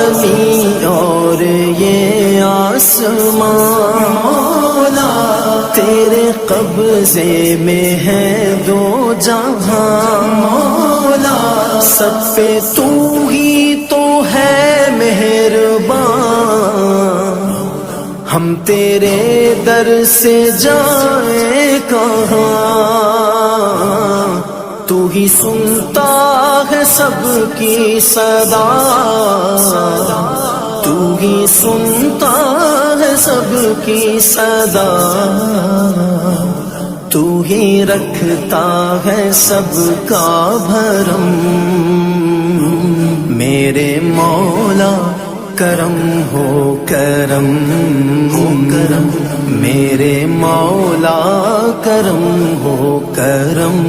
زمین اور یہ آسمان مولا تیرے قبضے میں ہے دو جہاں مولا سب پہ تو ہی تو ہے مہربان ہم تیرے در سے جائیں کہاں تو ہی سنتا ہے سب کی صدا تو ہی سنتا ہے سب کی صدا تو ہی رکھتا ہے سب کا بھرم میرے مولا کرم ہو کرم ہو کرم میرے مولا کرم ہو کرم